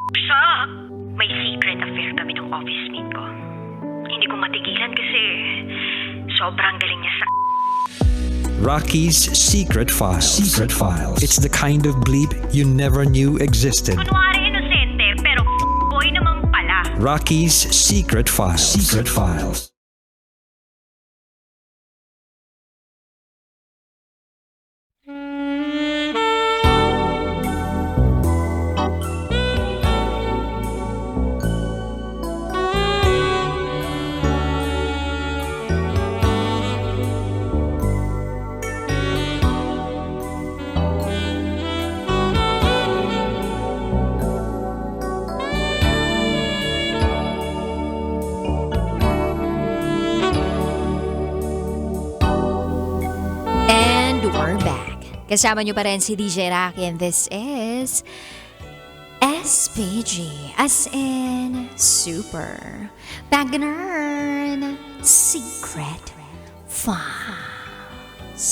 Siya, may secret affair kami ng office mate ko. Hindi ko matigilan kasi sobrang galing niya sa... Rocky's Secret Files. Secret Files. It's the kind of bleep you never knew existed. Kunwari inosente, pero boy naman pala. Rocky's Secret Files. Secret Files. We're back. Kasama nyo pa rin si DJ Rocky and this is SPG as in Super Baggernerd Secret Files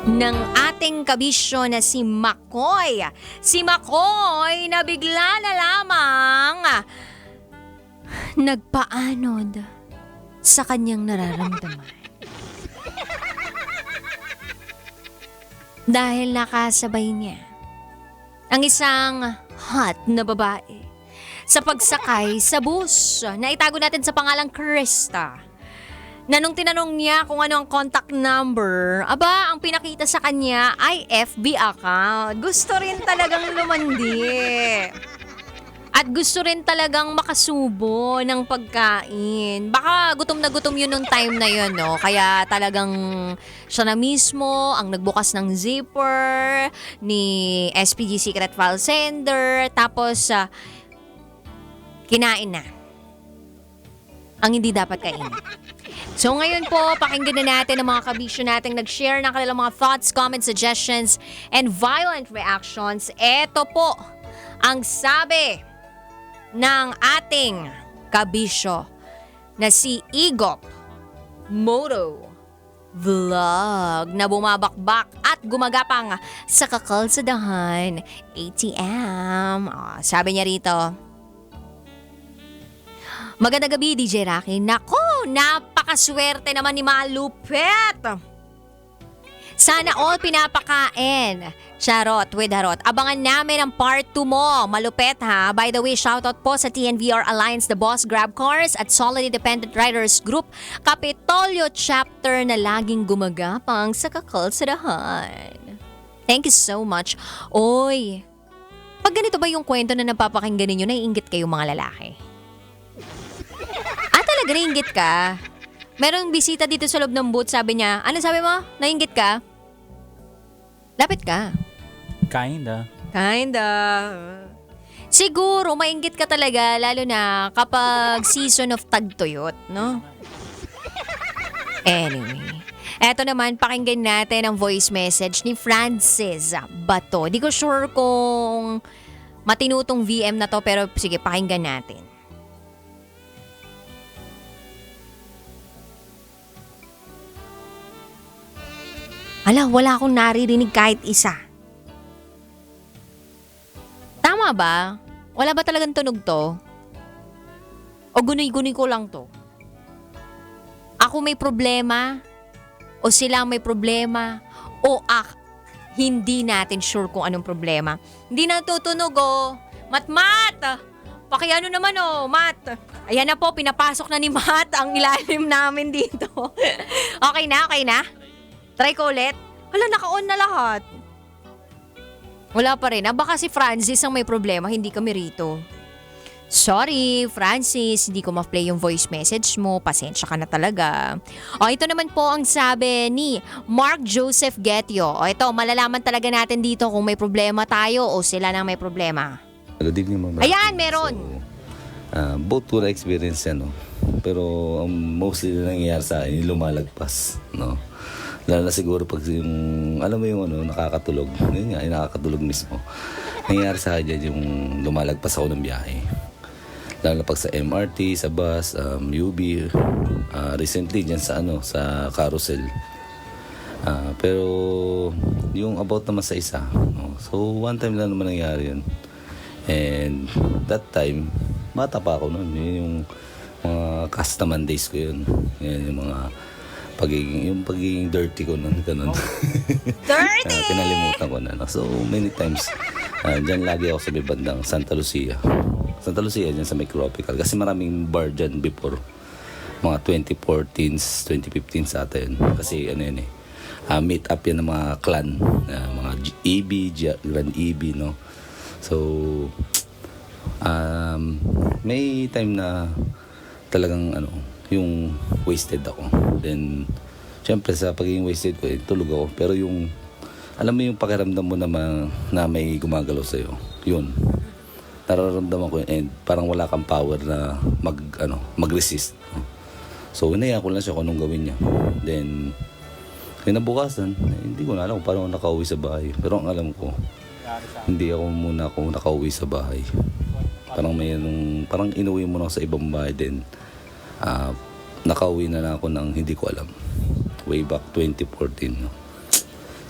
ng ating kabisyo na si Makoy. Si Makoy na bigla na lamang nagpaanod sa kanyang nararamdaman. Dahil nakasabay niya ang isang hot na babae sa pagsakay sa bus na itago natin sa pangalang Krista. Na nung tinanong niya kung ano ang contact number, aba, ang pinakita sa kanya ay FB account. Gusto rin talagang lumandi. At gusto rin talagang makasubo ng pagkain. Baka gutom na gutom yun nung time na yun, no? Kaya talagang siya na mismo ang nagbukas ng zipper ni SPG Secret File Sender. Tapos, kinain na ang hindi dapat kainin. So ngayon po, pakinggan na natin ang mga kabisyo nating nag-share ng kanilang mga thoughts, comments, suggestions, and violent reactions. Ito po ang sabi ng ating kabisyo na si Igop Moto Vlog na bumabakbak at gumagapang sa kakalsadahan ATM. Sabi niya rito, magandang gabi DJ Rocky. Nako, napakaswerte naman ni Malupet. Sana all pinapakain. Charot with harot. Abangan namin ang part 2 mo. Malupet ha. By the way, shoutout po sa TNVR Alliance, The Boss Grab Cars at Solid Independent Riders Group, Kapitolyo Chapter na laging gumagapang sa kakalsadahan. Thank you so much. Oy, pag ganito ba yung kwento na napapakinggan ninyo, naiinggit kayo mga lalaki? Talaga naiinggit ka? Merong bisita dito sa loob ng booth, sabi niya, ano sabi mo? Naiinggit ka? Lapit ka. Kinda. Siguro, mainggit ka talaga, lalo na kapag season of tagtuyot, no? Anyway, eto naman, pakinggan natin ang voice message ni Francis Bato. Di ko sure kung matinutong VM na to, pero sige, pakinggan natin. Ala, wala akong naririnig kahit isa. Tama ba? Wala ba talagang tunog to? O gunoy-gunoy ko lang to? Ako may problema? O sila may problema? O hindi natin sure kung anong problema? Hindi natutunog oh. Mat! Pakiano naman oh, Mat. Ayan na po, pinapasok na ni Mat ang ilalim namin dito. Okay na? Try ko ulit. Hala, naka-on na lahat. Wala pa rin. Baka si Francis ang may problema, hindi kami rito. Sorry, Francis, hindi ko ma-play yung voice message mo. Pasensya ka na talaga. O, ito naman po ang sabi ni Mark Joseph Getio. O, ito, malalaman talaga natin dito kung may problema tayo o sila na may problema. Good evening, Ma'am. Ayan, meron. So, both were experience yan, no? Pero mostly na nangyayari sa akin, yung lumalagpas, no? Lalo na siguro pag yung, alam mo yung nakakatulog. Yun nga, yung nakakatulog mismo. Nangyayari sa akin dyan yung lumalagpas ako ng biyahe. Lalo na pag sa MRT, sa bus, UB, recently dyan sa sa carousel. Pero yung about naman sa isa, no? So one time lang naman nangyari yun. And that time, bata pa ako noon. Yun yung mga customer days ko yun. Yan yung mga pagiging dirty ko noon. Ganun. Dirty! Kinalimutan ko na. No? So many times, dyan lagi ako sa may bandang Santa Lucia. Santa Lucia dyan sa may Tropical. Kasi maraming bar dyan before. Mga 2014s, 2015s ata yun. Kasi ano yun meet up yan ng mga clan. Mga EB, Grand EB, no? So, may time na talagang yung wasted ako. Then, syempre sa pagiging wasted ko, tulog ako. Pero yung, alam mo yung pakiramdam mo na may gumagalaw sa'yo. Yun. Nararamdaman ko yun and parang wala kang power na mag-resist. So, inaya ko lang siya kung anong gawin niya. Then, kinabukasan, hindi ko na alam kung paano ako nakauwi sa bahay. Pero ang alam ko, hindi ako nakauwi sa bahay. Parang inuwi mo na ako sa ibang bahay din. Nakauwi na lang ako ng hindi ko alam. Way back 2014. No?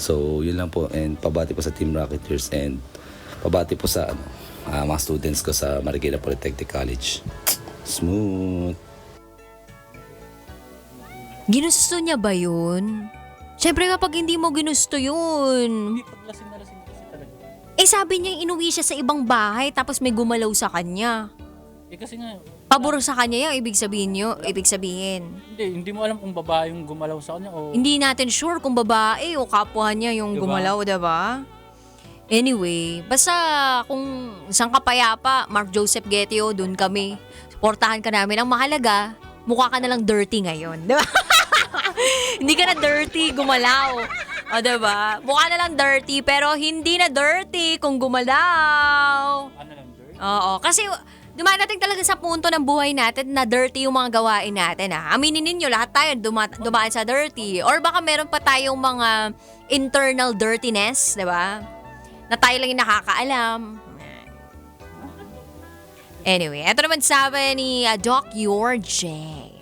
So, yun lang po. And pabati po sa Team Rocketeers and pabati po sa mga students ko sa Marikina Polytechnic College. Smooth. Ginusto niya ba yun? Siyempre kapag hindi mo ginusto yun. Hindi, pag lasing na lasing kasi talaga. Sabi niya inuwi siya sa ibang bahay tapos may gumalaw sa kanya. Kasi nga, Pabor sa kanya yung ibig sabihin. hindi mo alam kung babae yung gumalaw sa kanya o... Hindi natin sure kung babae o kapwa niya yung Diba? gumalaw, diba? Anyway, basta kung isang kapayapa, Mark Joseph Getio, dun kami. Suportahan ka namin. Ang mahalaga, mukha ka na lang dirty ngayon. Diba? Hindi ka na dirty, gumalaw. O, diba? Mukha na lang dirty, pero hindi na dirty kung gumalaw. Ano lang, girl? Oo, kasi dumadating talaga sa punto ng buhay natin na dirty yung mga gawain natin. Aminin ninyo, lahat tayo dumaan sa dirty. Or baka meron pa tayong mga internal dirtiness, di ba? Na tayo lang yung nakakaalam. Anyway, eto naman sabi ni Doc Yorje.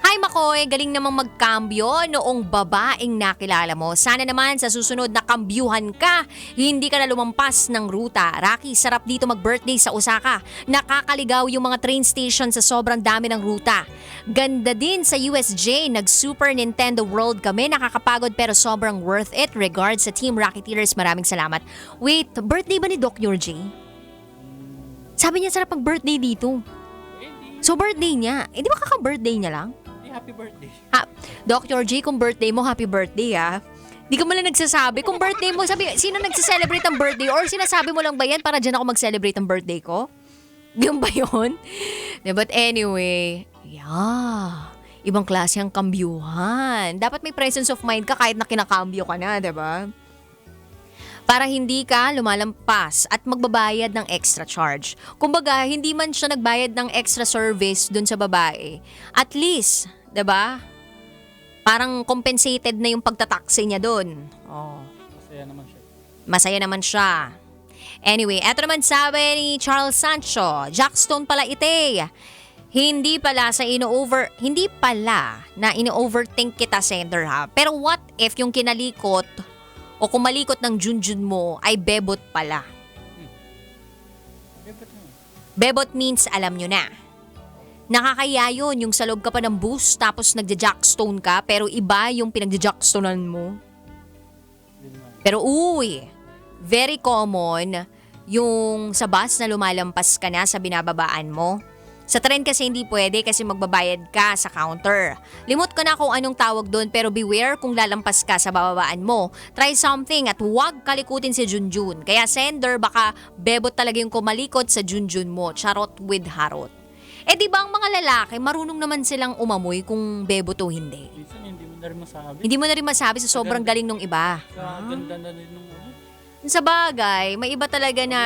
Hi Makoy, galing namang magkambyo noong babaeng nakilala mo. Sana naman sa susunod na kambyuhan ka, hindi ka na lumampas ng ruta. Rocky, sarap dito mag-birthday sa Osaka. Nakakaligaw yung mga train station sa sobrang dami ng ruta. Ganda din sa USJ, nag-Super Nintendo World kami. Nakakapagod pero sobrang worth it. Regards sa Team Rocketeers, maraming salamat. Wait, birthday ba ni Doc Yorje? Sabi niya sarap mag-birthday dito. So birthday niya, di ba kaka-birthday niya lang? Happy birthday. Dr. J, kung birthday mo, happy birthday Di ka mo lang nagsasabi. Kung birthday mo, sabi, sino nagsiselebrate ang birthday? Or sinasabi mo lang ba yan para dyan ako mag-celebrate ang birthday ko? Yun ba yun? But anyway, ibang klase ang kambyuhan. Dapat may presence of mind ka kahit na kinakambyo ka na, diba? Para hindi ka lumalampas at magbabayad ng extra charge. Kumbaga, hindi man siya nagbayad ng extra service dun sa babae. At least, 'di ba? Parang compensated na yung pagtataksi niya dun. Oh. Masaya naman siya. Masaya naman siya. Anyway, eto naman sabi ni Charles Sancho, Jackstone pala ite. Hindi pala na ino-overthink kita, sender ha. Pero what if yung kinalikot o kumalikot ng junjun mo ay bebot pala? Bebot means alam nyo na. Nakakaya yun, yung sa loob ka pa ng bus tapos nagja-jackstone ka pero iba yung pinagja-jackstonean mo. Pero very common yung sa bus na lumalampas ka na sa binababaan mo. Sa tren kasi hindi pwede kasi magbabayad ka sa counter. Limot ko na kung anong tawag doon pero beware kung lalampas ka sa bababaan mo. Try something at huwag kalikutin si Junjun. Kaya sender, baka bebot talaga yung kumalikot sa Junjun mo. Charot with harot. Di ba ang mga lalaki, marunong naman silang umamoy kung bebot o hindi. Minsan hindi mo na rin masabi. Hindi mo na rin masabi sa sobrang galing nung iba. Ganda na rin nung Sa bagay, may iba talaga na...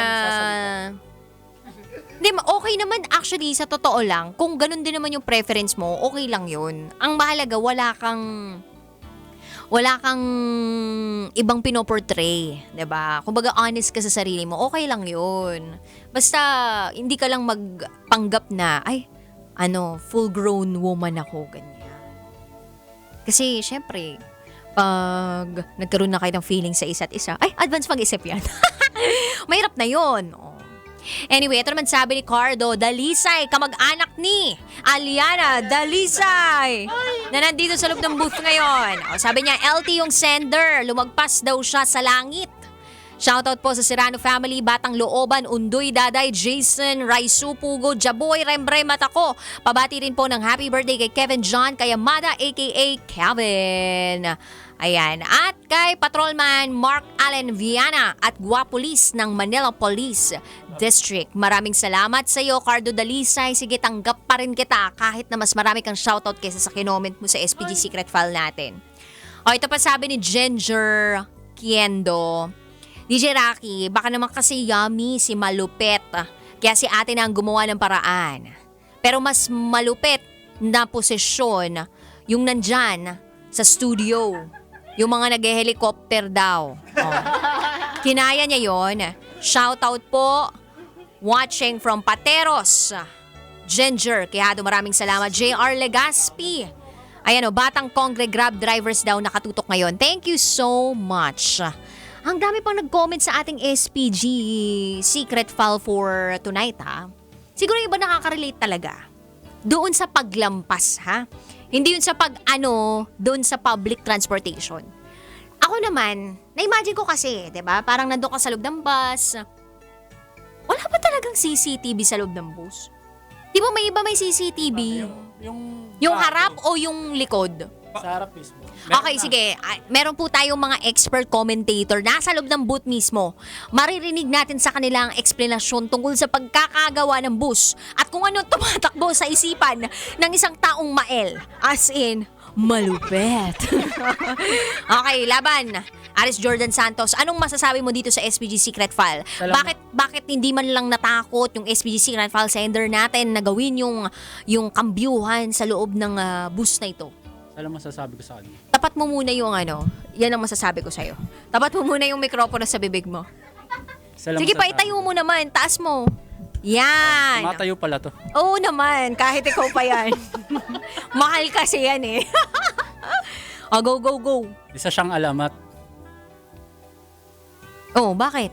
Hindi, okay naman actually sa totoo lang. Kung ganun din naman yung preference mo, okay lang yun. Ang mahalaga, wala kang ibang pinoportray, 'di ba? Kumbaga honest ka sa sarili mo, okay lang yun. Basta hindi ka lang magpanggap na, full-grown woman ako, ganyan. Kasi syempre, Pag nagkaroon na kayo ng feeling sa isa't isa. Ay, advance mag-isip yan. Mahirap na yun. Oh. Anyway, ito naman sabi ni Cardo, Dalisay, kamag-anak ni Aliana Dalisay, na nandito sa loob ng booth ngayon. O, sabi niya, LT yung sender, lumagpas daw siya sa langit. Shoutout po sa Serrano family, Batang Looban, Undoy, Daday, Jason, Raisu, Pugo, Jaboy, Rembre, Matako. Pabati rin po ng happy birthday kay Kevin John Kayamada aka Kevin. Ayan. At kay Patrolman Mark Allen Viana at Guapolis ng Manila Police District. Maraming salamat sa iyo, Cardo Dalisay. Sige, tanggap pa rin kita kahit na mas marami kang shoutout kaysa sa kinoment mo sa SPG Secret File natin. O, ito pa sabi ni Ginger Kiendo. DJ Rocky, baka naman kasi yummy si malupet. Kaya si ate na ang gumawa ng paraan. Pero mas malupet na posisyon yung nandyan sa studio. Yung mga nag-helicopter daw. Oh. Kinaya niya yon. Shoutout po. Watching from Pateros. Ginger, kaya maraming salamat. JR Legaspi. Ayan o, Batang Kongre Grab drivers daw nakatutok ngayon. Thank you so much. Ang dami pang nag-comment sa ating SPG Secret File for tonight, ha? Siguro yung iba nakaka-relate talaga. Doon sa paglampas, ha? Hindi yun sa doon sa public transportation. Ako naman, na-imagine ko kasi, 'di ba? Parang nandoon ka sa loob ng bus. Wala ba talagang CCTV sa loob ng bus? Di ba may iba may CCTV? Yung harap o yung likod? Sa harap mismo. Okay, sige. Meron po tayong mga expert commentator nasa loob ng booth mismo. Maririnig natin sa kanila ang eksplanasyon tungkol sa pagkakagawa ng bus at kung ano tumatakbo sa isipan ng isang taong mael. As in, malupet. Okay, laban. Aris Jordan Santos, anong masasabi mo dito sa SPG Secret File? Salamat. Bakit hindi man lang natakot yung SPG Secret File sender natin na gawin yung kambyuhan sa loob ng bus na ito? Alam mo masasabi ko sa kanya. Tapat mo muna yung yan ang masasabi ko sa'yo. Tapat mo muna yung mikropono sa bibig mo. Sige pa, itayo mo naman. Taas mo. Yan. Matayo pala to. Oo naman, kahit ikaw pa yan. Mahal kasi yan eh. Oh, go, go, go. Isa siyang alamat. Oh, bakit?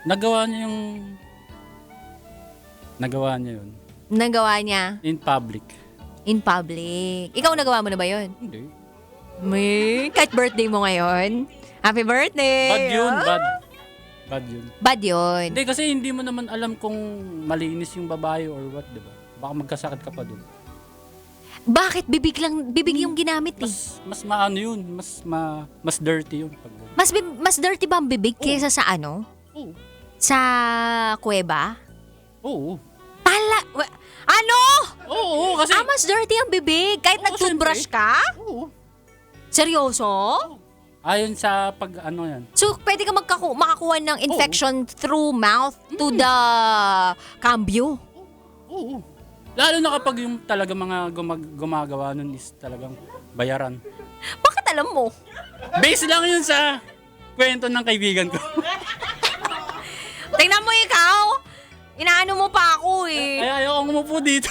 Nagawa niya yun. Nagawa niya In public. in public. Ikaw nagawa mo na ba yun? Hindi. May, kahit birthday mo ngayon. Happy birthday! Bad yun, Ah. bad yun. Bad yun. Hindi, kasi hindi mo naman alam kung malinis yung babae or what, di ba? Baka magkasakit ka pa dun. Bakit? Bibig yung ginamit eh. Mas maano yun, mas dirty yun. Pag, Mas dirty ba ang bibig kaysa sa ano? Oo. Sa kuweba? Oo. Ano? Oo, kasi... Mas dirty ang bibig kahit Oo, nag-toothbrush ka? Oo. Seryoso? Ayon sa yan. So, pwede ka makakuha ng infection through mouth to the cambio? Oo. Lalo na kapag yung talaga mga gumagawa nun is talagang bayaran. Bakit alam mo? Base lang yun sa kwento ng kaibigan ko. Tingnan mo ikaw. Inaano mo pa ako eh. Kaya ayoko umupo dito.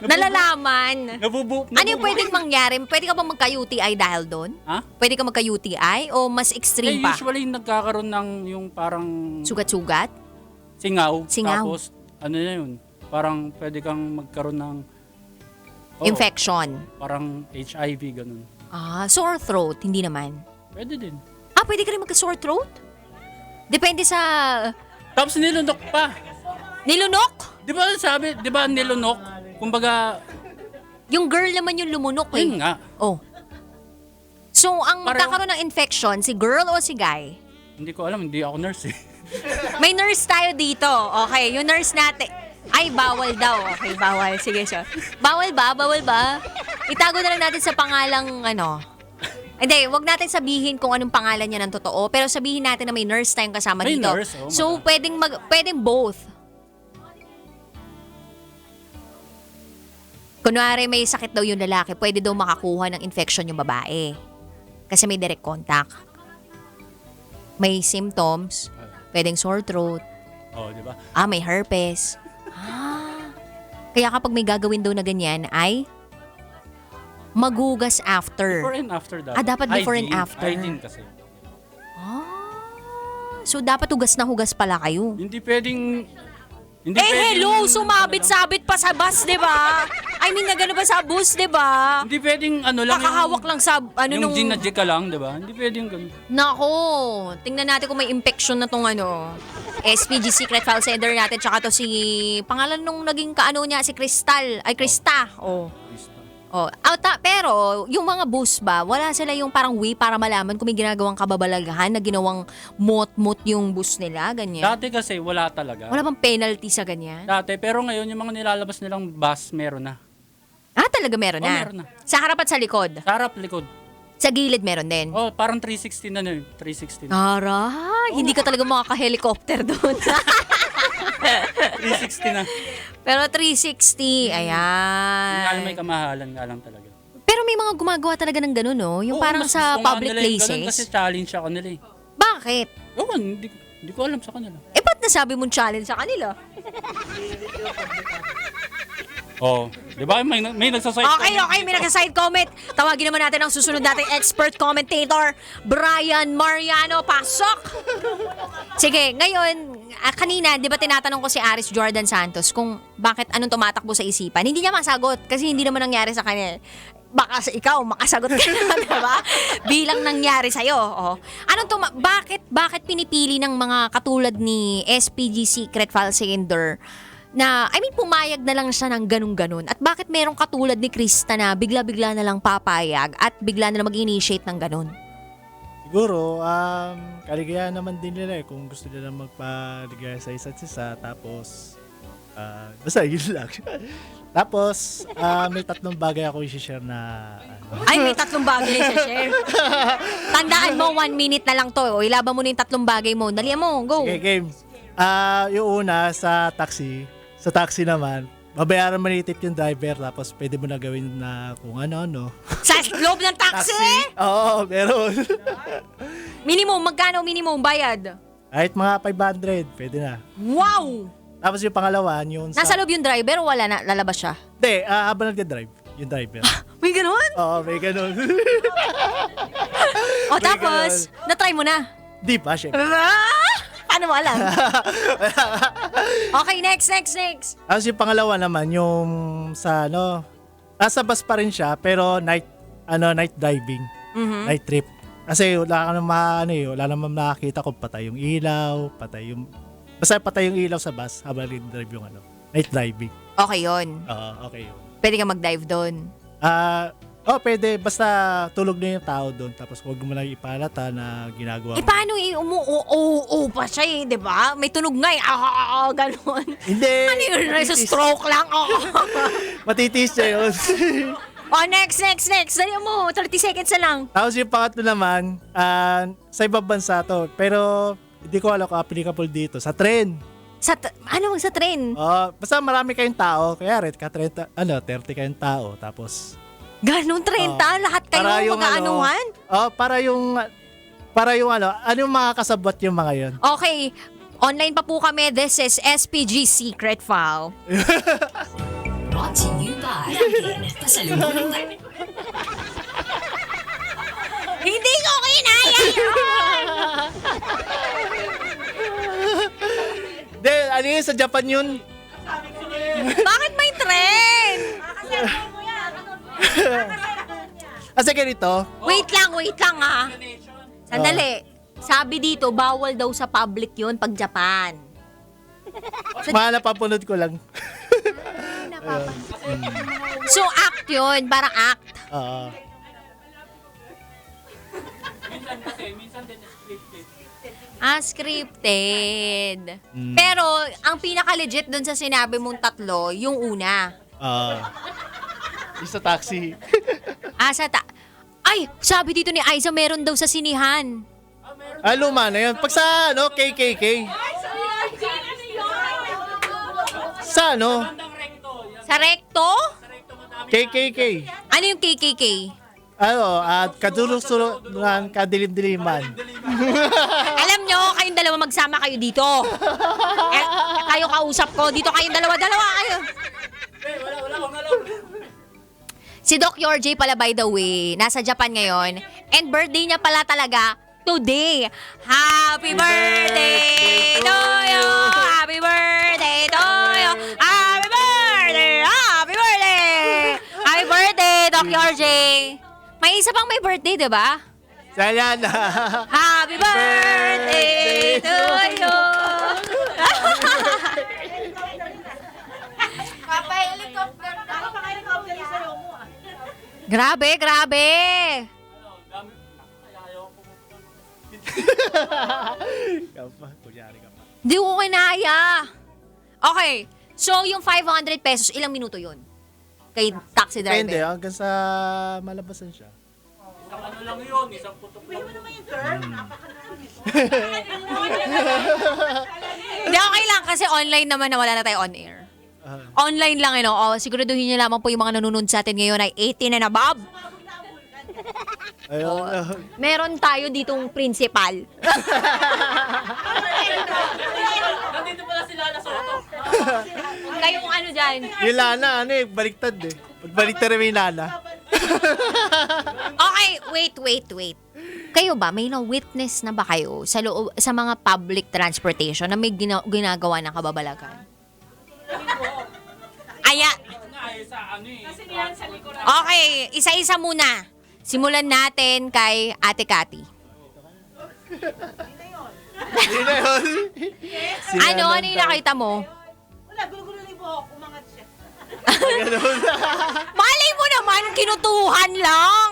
Nalalaman. Nabubu. Ano yung pwedeng mangyari? Pwede ka ba magka-UTI dahil doon? Ha? Pwede ka magka-UTI o mas extreme pa? Usually nagkakaroon ng yung parang Sugat-sugat? singaw. Singaw. Tapos ano na yun? Parang pwede kang magkaroon ng Infection? parang HIV ganun. Sore throat? Hindi naman. Pwede din. Pwede ka rin magka-sore throat? Depende sa... Tapos nilunok pa. Nilunok? Di ba nilunok? Kumbaga, Yung girl naman yung lumunok eh. yun nga. Oh. So, ang Pareho. magkakaroon ng infection, si girl o si guy? Hindi ko alam, hindi ako nurse eh. May nurse tayo dito. Okay, yung nurse natin. Ay, bawal daw. Okay, bawal. Sige, sure. Bawal ba? Bawal ba? Itago na lang natin sa pangalang Hindi, wag natin sabihin kung anong pangalan niya ng totoo. Pero sabihin natin na may nurse tayong kasama May dito. nurse, oh, So, pwedeng both. Kunwari may sakit daw yung lalaki, pwede daw makakuha ng infection yung babae. Kasi may direct contact. May symptoms, pwedeng sore throat, Di ba? may herpes. Kaya kapag may gagawin daw na ganyan ay Maghugas after. Before and after that. Dapat before and after. Hygiene kasi. So, dapat hugas na hugas pala kayo. Hindi pwedeng... Hindi Hello! Sumabit-sabit pa sa bus, di ba? I mean, nagano ba sa bus, di ba? Hindi pwedeng ano lang Kakahawak lang sa, yung nung... ginadya ka lang, di ba? Hindi pwedeng ganun. Nako, tingnan natin kung may infection na tong SPG Secret File Sender natin. Tsaka to si, pangalan nung naging kaano niya, si Crystal. Ay, Krista. Pero, yung mga bus ba, wala sila yung parang way para malaman kung may ginagawang kababalaghan na ginawang mot-mot yung bus nila, ganyan. Dati kasi wala talaga. Wala bang penalty sa ganyan? Dati, pero ngayon yung mga nilalabas nilang bus, meron na. Talaga meron na? Meron na. Sa harap at sa likod? Sa harap, likod. Sa gilid meron din? Parang 360 na yun. 360 na. Aray, hindi ka talaga makaka-helicopter doon. 360 na. Pero 360, ayan. May kamahalan nga lang talaga. Pero may mga gumagawa talaga ng gano'n, no? Yung Oo, parang mas sa gusto nga public nila yung ganun places. Kasi challenge ako nila eh. Bakit? Hindi ko alam sa kanila. Ba't nasabi mong challenge sa kanila? Di ba? May nagsasite Okay, may nagsa-side comment. Tawagin naman natin ang susunod nating expert commentator, Brian Mariano. Pasok! Sige, ngayon, kanina, di ba tinatanong ko si Aris Jordan Santos kung bakit anong tumatakbo sa isipan? Hindi niya masagot kasi hindi naman nangyari sa kanya. Baka ikaw, makasagot ka naman, diba? Bilang nangyari sa'yo. Bakit pinipili ng mga katulad ni SPG Secret File Sender na, pumayag na lang siya ng ganun-ganun? At bakit merong katulad ni Krista na bigla-bigla na lang papayag at bigla na lang mag-initiate ng ganun? Siguro, kaligayahan naman din nila kung gusto nila magpaligaya sa isa't isa. Tapos, basta yun lang. Tapos, may 3 bagay ako i-share na... May 3 bagay na share. Tandaan mo, 1 minute na lang to. Ilaban mo na yung 3 bagay mo. Dali mo, go. Okay, game. Yung una, sa taxi. Sa taxi naman, babayaran mo ni tip yung driver, tapos pwede mo na gawin na kung ano-ano. Sa loob ng taxi? Oo, meron. Magkano minimum bayad? Kahit mga 500, pwede na. Wow! Tapos yung pangalawa, yung Nasa loob yung driver o wala na, lalabas siya? Hindi, habang nagde-drive, yung driver. May ganun? Oo, may ganun. Tapos, na-try mo na? Di pa, syempre. Paano mo alam? Okay, next. Tapos yung pangalawa naman, yung sa nasa bus pa rin siya, pero night driving. Night trip. Kasi wala ka wala naman makakita kung patay yung ilaw, basta patay yung ilaw sa bus habang drive yung night driving. Okay yun. Okay yun. Pwede ka mag-dive doon. Pwede. Basta tulog na yung tao doon. Tapos huwag mo lang ipalata na ginagawa mo. Paano pa siya di ba? May tunog nga gano'n. Hindi. Ano yun? Sa stroke lang. Matitiis siya yun. Next. Dali mo, 30 seconds na lang. Tapos yung pangatlo naman, sa ibang bansa to. Pero hindi ko alam kung applicable dito. Sa tren. Sa tren? Basta marami kayong tao. Kaya 30 kayong tao. Tapos Ganun 30? Lahat kayo mag-aanuhan? Para yung yung mga kasabot yung mga yun. Okay. Online pa po kami. This is SPG Secret File. Brought to you by Dunkin'. Pasalubong Hindi ko kinaya yun! Hindi, sa Japan yun. Bakit may tren? Kasi ganito. Wait lang ha. Sandali. Sabi dito, bawal daw sa public yun pag Japan. Mga napapunod ko lang. So act yun, parang act. Minsan din scripted. Scripted. Pero, ang pinaka-legit dun sa sinabi mong 3, yung una. Sa taxi. Ay, sabi dito ni Aiza, meron daw sa sinihan. Luma na yun. Pag sa KKK. Sa Sa recto? KKK. Ano yung KKK? Kadulog-sulungan, kadilim-diliman. Alam nyo, kayong dalawa magsama kayo dito. Kayo kausap ko. Dito kayong dalawa kayo. Si Doc Yorjay pala, by the way, nasa Japan ngayon. And birthday niya pala talaga today. Happy birthday to you! Happy birthday to you! Happy birthday! Happy birthday! Happy birthday, Doc Yorjay! May isa pang may birthday, di ba? Saya na. Happy birthday to you! Grabe, grabe! Kunyari ka pa. Di ko kinaya. Okay. So, yung 500 pesos, ilang minuto yun? Kay taxi Depende, driver. hanggang sa malabasan siya. Isang ano lang yun, isang putok lang. Hindi, okay lang kasi online naman na wala na tayo on air. Online lang, siguraduhin niyo lamang po yung mga nanonood sa atin ngayon ay 18 and above. Ayun. Meron tayo ditong principal. Nandito pala si Lala Soto. Kayong ano dyan? Yung Lana, baliktad eh. Pagbaliktad rin yung Lana. Okay, wait. Kayo ba, may na-witness na ba kayo sa loob, sa mga public transportation na may ginagawa ng kababalagan? Aya. Okay, isa-isa muna. Simulan natin kay Ate Cathy. Hindi na yun. Ano yung nakita mo? Wala, gulo-gulo lang po ako, umangat siya. Malay mo naman, kinutuhan lang.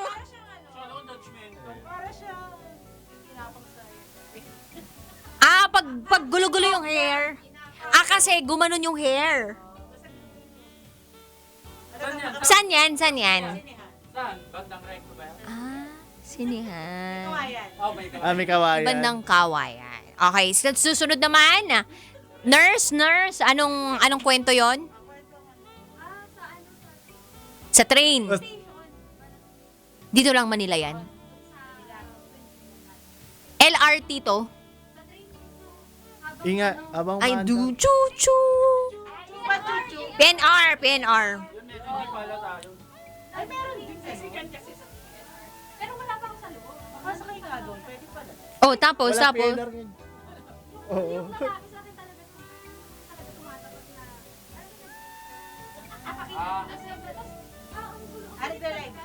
Para siya, pinapang sa Pag gulo-gulo yung hair. Kasi gumanon yung hair. Saan yan? Saan? Bandang right ko ba yan? Sinihan. kawayan. Oh my God. May kawayan. Bandang kawayan. Okay, susunod naman. Nurse, anong kwento yon? Sa train. Dito lang Manila yan. LRT to. Ingat, abang I maanda. do choo-choo. PNR. Ay, meron din kasi pero wala pa ako sa loob. Baka sakay nga doon, pwede pala. Oh, tapos. PLR yun. Oo. Ano direct?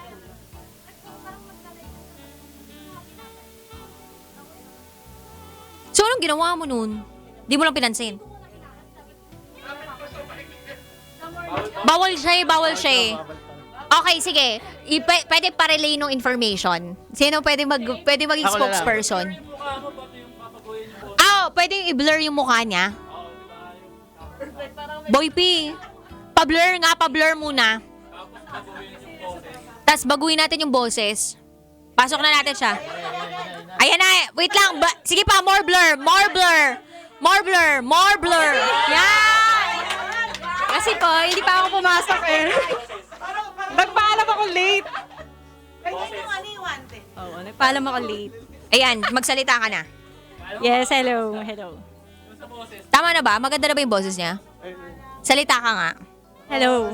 So, anong ginawa mo nun? Di mo lang pinansin. Bawal siya eh. Okay, sige. Pwede pa-relay ng information. Sino pwede maging Ako na lang. spokesperson? Pwede i-blur yung mukha niya. Boy P, pa-blur muna. Tapos baguhin natin yung boses. Pasok na natin siya. Ayan na, wait lang. Sige pa, more blur. Yan! Kasi po, hindi pa ako pumasok eh. Nagpaalam ako late. Pwede yung ano yung wante. Oo, nagpaalam ako late. Ayan, magsalita ka na. Yes, hello. Tama na ba? Maganda na ba yung boses niya? Salita ka nga. Hello.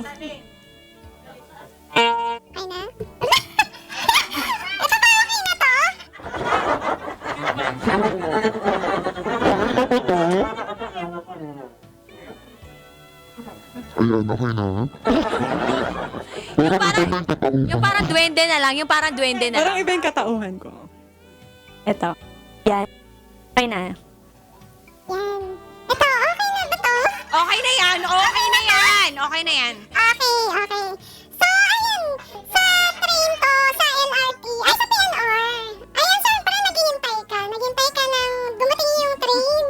Ayan, okay na. Yung parang duwende na lang. Parang iba yung katauhan ko. Eto. Yan. Okay na. Okay na yan. Okay. So, ayun. Sa train ko, sa LRT, ay sa PNR. Ayun, syempre, naghihintay ka nang dumating yung train.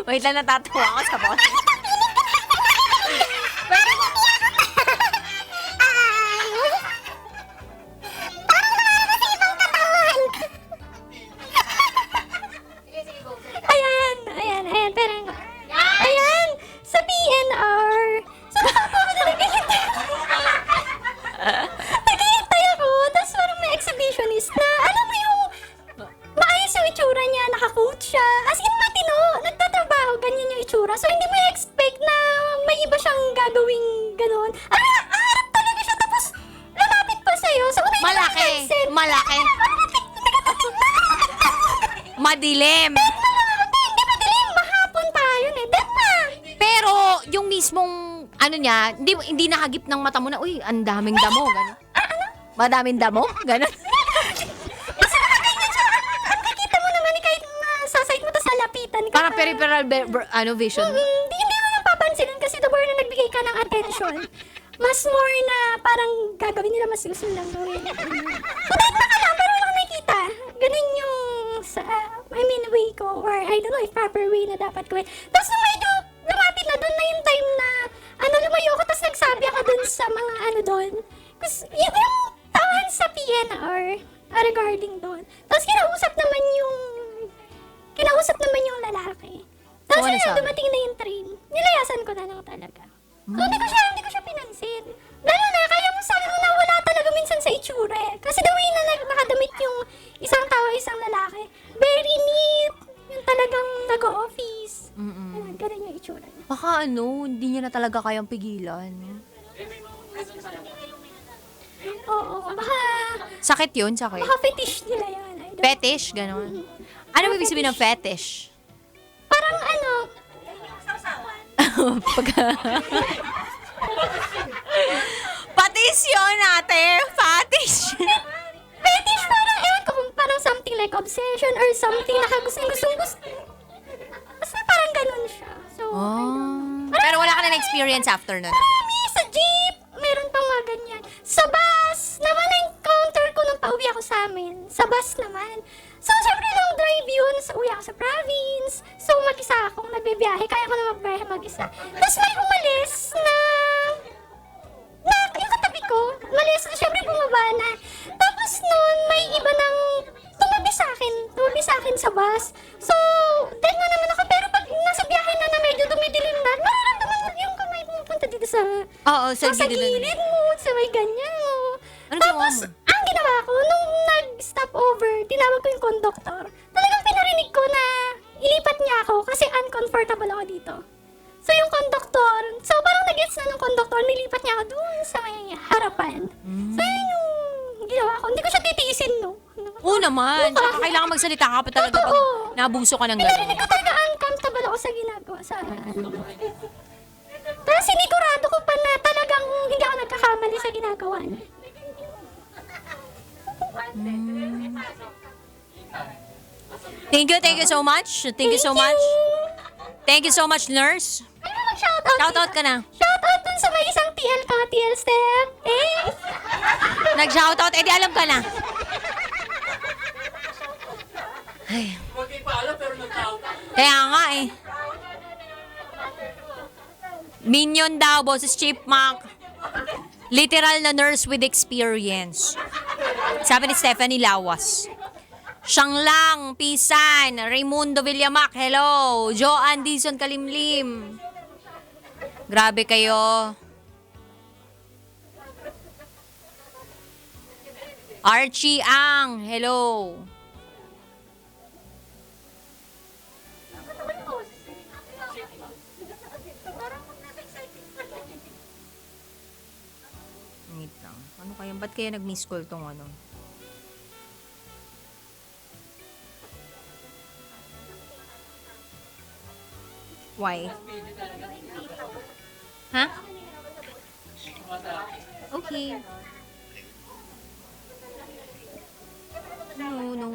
Wait lang, natatawa ako sa boses. Ayan, sa PNR. So, naghihintay ako. Tapos parang may exhibitionist na, alam mo yung, maayos yung itsura niya, naka-coat siya. As in, matino, nagtatrabaho, ganyan yung itsura. So, hindi mo expect na may iba siyang gagawing gano'n. Harap talaga siya, tapos lalapit pa Malaki. Malaki. Madilim. Hindi madilim, mahapon tayo eh. Diba? Pero yung mismong ano niya, hindi nakagip ng mata mo na, uy, ang daming damo, gano'n. Madaming damo, gano'n. Kasi nakaganyan siya. At nakikita mo naman kahit sa side mo, tapos nalapitan ka. Parang peripheral vision. Hindi mo mapapansinin kasi the more na nagbigay ka ng attention, mas more na parang gagawin nila mas gusto lang gawin. So, kahit baka lang, pero wala kang nakikita. Ganun yung way ko, or I don't know if proper way na dapat gawin. Tapos nung medyo lumapit na doon na yung time na lumayo ko, tapos nagsabi ako doon sa mga doon. Kasi yung tawahan sa PNR regarding doon. Tapos kinausap naman yung lalaki. Tapos Ano nung sabi? dumating na yung train, nilayasan ko na lang talaga. So, hindi ko siya pinansin. Lalo na, kaya mo sabi mo na wala talaga minsan sa itsura eh. Kasi the way na nakadamit yung isang tao, isang lalaki, very neat. Yung talagang nag-o-office. Ganun yung itsura niya. Baka hindi niya na talaga kayang pigilan. Oo, baka Sakit yun, sakit. fetish nila yan. I don't- Fetish, gano'n. Ano ibig sabihin ng fetish? Parang Patis yun, ate! Fetish! fetish parang, ewan ko kung parang something like obsession or something na gustong. Basta parang ganun siya. So, Pero wala ka na experience after nun. marami sa jeep, meron pang mga ganyan. Sa bus, naman na-encounter ko nung pauwi ako sa amin. Sa bus naman. So, syempre long drive yun. So, uwi ako sa province. So, mag-isa akong nagbibiyahe. Kaya ko na magbiyahe mag-isa. Tapos may umalis na yung katabi ko. Umalis, syempre bumaba na. Tapos nun, may iba nang tumabi sa akin sa bus. So, then mo naman ako. Pero pag nasa biyahe na medyo dumidilim na, nararamdaman mo yung kamay pumupunta dito sa Oo, sa sa gilid. gilid mo, sa may ganyan mo. Ano ginawa Tapos, mo? ang ginawa ko, nung nag-stop over, tinawag ko yung conductor. Talagang pinarinig ko na ilipat niya ako kasi uncomfortable ako dito. So, yung conductor, parang nag-gets na ng conductor, nilipat niya ako doon sa may harapan. So, yun yung ginawa ko. Hindi ko siya titiisin, no? Oo naman. Tsaka kailangan magsalita ka pa talaga pag Totoo. nabuso ka ng Pinarinig gano'n. ko talaga uncomfortable ako sa ginagawa sa Tapos sinigurado ko pa na talagang hindi ako nagkakamali sa ginagawa niya. Thank you so much. Thank you so much. Thank you so much, nurse. Ano mag-shoutout? Shoutout ka na. Shoutout dun sa may isang TL ka, TL Step. Nag-shoutout, di alam ka na. Ay. Kaya nga Minion daw, boses Chipmunk. Literal na nurse with experience. Sabi ni Stephanie Lawas. Siyang lang, Pisan, Raimundo Villamac, hello. Joanne Dizon Kalimlim. Grabe kayo. Archie Ang, hello. Wait lang. Ano kaya? Ba't kaya nag-miss call tong ano? Why? Ha? Okay. No,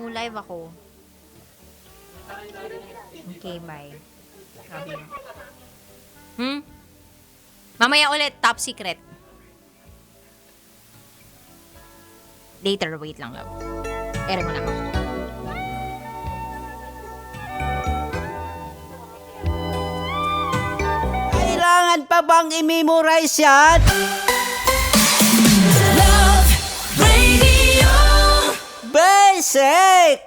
live ako. Okay, bye. Sabi mo. Mamaya ulit, top secret. Later, wait lang, love. Ere mo na ako. Kailangan pa bang i-memorize yan? Love Radio. Basic!